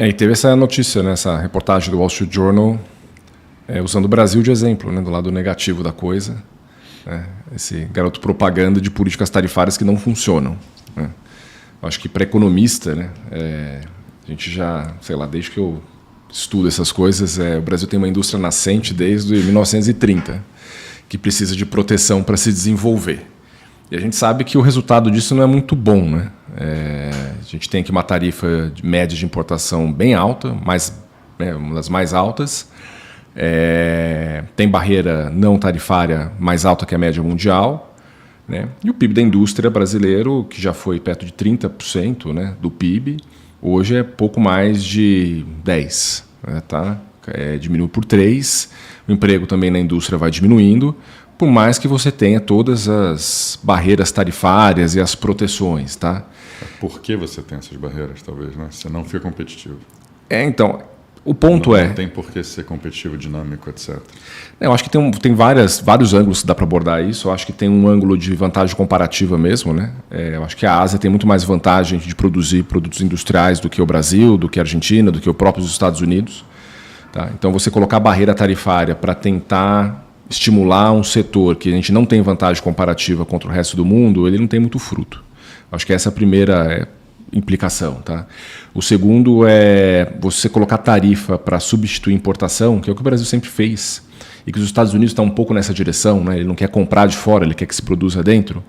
E teve essa notícia, né, essa reportagem do Wall Street Journal, usando o Brasil de exemplo, né, do lado negativo da coisa. Esse garoto propaganda de políticas tarifárias que não funcionam. Né? Eu acho que para economista, né, a gente já, sei lá, desde que eu estudo essas coisas, o Brasil tem uma indústria nascente desde 1930, que precisa de proteção para se desenvolver. E a gente sabe que o resultado disso não é muito bom. Né? A gente tem aqui uma tarifa média de importação bem alta, uma das mais altas. Tem barreira não tarifária mais alta que a média mundial. Né? E o PIB da indústria brasileiro, que já foi perto de 30%, né, do PIB, hoje é pouco mais de 10%. Né, tá? Diminui por 3%. O emprego também na indústria vai diminuindo, por mais que você tenha todas as barreiras tarifárias e as proteções. Tá? Por que você tem essas barreiras, talvez? Né? Você não fica competitivo. Então, o ponto não tem por que ser competitivo, dinâmico, etc. Eu acho que tem vários ângulos que dá para abordar isso. Eu acho que tem um ângulo de vantagem comparativa mesmo. Né? Eu acho que a Ásia tem muito mais vantagem de produzir produtos industriais do que o Brasil, do que a Argentina, do que os próprios Estados Unidos. Tá? Então, você colocar barreira tarifária para tentar estimular um setor que a gente não tem vantagem comparativa contra o resto do mundo, ele não tem muito fruto. Acho que essa é a primeira implicação. Tá? O segundo é você colocar tarifa para substituir importação, que é o que o Brasil sempre fez, e que os Estados Unidos estão um pouco nessa direção, né? Ele não quer comprar de fora, ele quer que se produza dentro.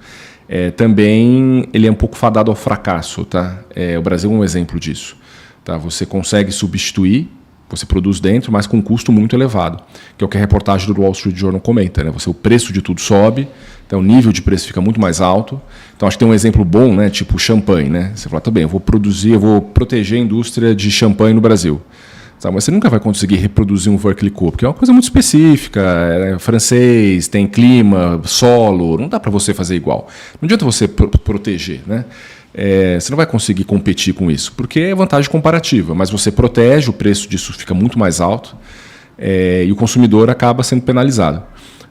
Também ele é um pouco fadado ao fracasso. Tá? O Brasil é um exemplo disso. Tá? Você consegue substituir, você produz dentro, mas com um custo muito elevado, que é o que a reportagem do Wall Street Journal comenta. Né? O preço de tudo sobe, então o nível de preço fica muito mais alto. Então acho que tem um exemplo bom, né? Tipo champanhe. Né? Você fala, tá bem, eu vou proteger a indústria de champanhe no Brasil. Tá? Mas você nunca vai conseguir reproduzir um Veuve Clicquot, porque é uma coisa muito específica, francês, tem clima, solo, não dá para você fazer igual. Não adianta você proteger, né? Você não vai conseguir competir com isso, porque é vantagem comparativa, mas você protege, o preço disso fica muito mais alto e o consumidor acaba sendo penalizado.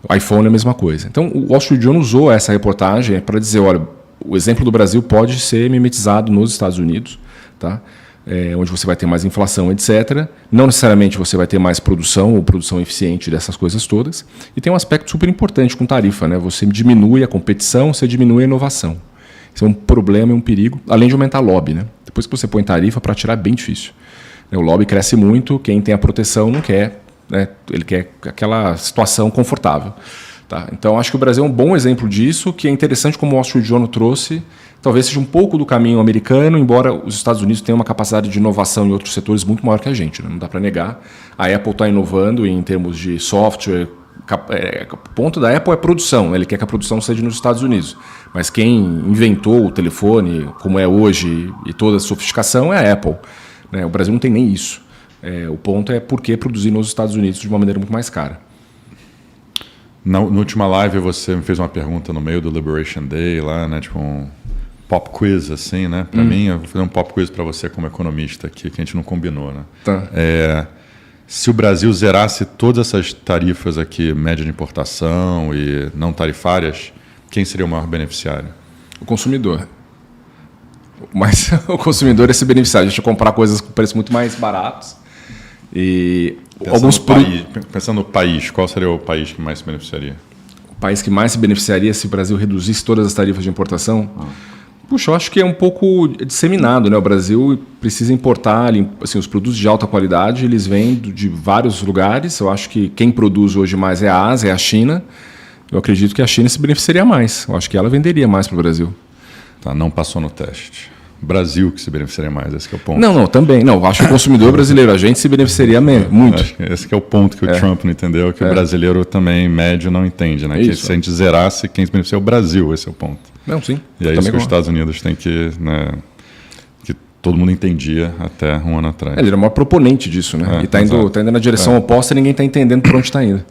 O iPhone é a mesma coisa. Então, o Wall Street Journal usou essa reportagem para dizer, olha, o exemplo do Brasil pode ser mimetizado nos Estados Unidos, tá? Onde você vai ter mais inflação, etc. Não necessariamente você vai ter mais produção ou produção eficiente dessas coisas todas. E tem um aspecto super importante com tarifa, né? Você diminui a competição, você diminui a inovação. Isso é um problema e um perigo, além de aumentar lobby. Né? Depois que você põe tarifa, para tirar é bem difícil. O lobby cresce muito, quem tem a proteção não quer, né? Ele quer aquela situação confortável. Tá? Então, acho que o Brasil é um bom exemplo disso, que é interessante como o Wall Street Journal trouxe. Talvez seja um pouco do caminho americano, embora os Estados Unidos tenham uma capacidade de inovação em outros setores muito maior que a gente. Né? Não dá para negar. A Apple está inovando em termos de software. O ponto da Apple é produção, né? Ele quer que a produção seja nos Estados Unidos. Mas quem inventou o telefone, como é hoje, e toda a sofisticação, é a Apple. Né? O Brasil não tem nem isso. O ponto é por que produzir nos Estados Unidos de uma maneira muito mais cara. Na última live você me fez uma pergunta no meio do Liberation Day, lá, né? Tipo um pop quiz, assim, né? Para mim, eu vou fazer um pop quiz para você como economista aqui, que a gente não combinou, né? Tá. Se o Brasil zerasse todas essas tarifas aqui, média de importação e não tarifárias, quem seria o maior beneficiário? O consumidor. Mas o consumidor é esse beneficiário. A gente vai comprar coisas com preços muito mais baratos. E pensando no país, qual seria o país que mais se beneficiaria? O país que mais se beneficiaria se o Brasil reduzisse todas as tarifas de importação? Puxa, eu acho que é um pouco disseminado, né? O Brasil precisa importar, assim, os produtos de alta qualidade, eles vêm de vários lugares. Eu acho que quem produz hoje mais é a Ásia, é a China. Eu acredito que a China se beneficiaria mais. Eu acho que ela venderia mais para o Brasil. Tá, não passou no teste. Brasil que se beneficiaria mais, esse que é o ponto. Não, também. Não, acho que o consumidor brasileiro, a gente se beneficiaria muito. Acho que esse que é o ponto que o Trump não entendeu, que o brasileiro também, médio, não entende. Né? Que se a gente zerasse, quem se beneficia é o Brasil, esse é o ponto. Não, sim. E é isso que os Estados Unidos têm que... Né, que todo mundo entendia até um ano atrás. Ele era o maior proponente disso, né? E está indo na direção oposta e ninguém está entendendo por onde está indo.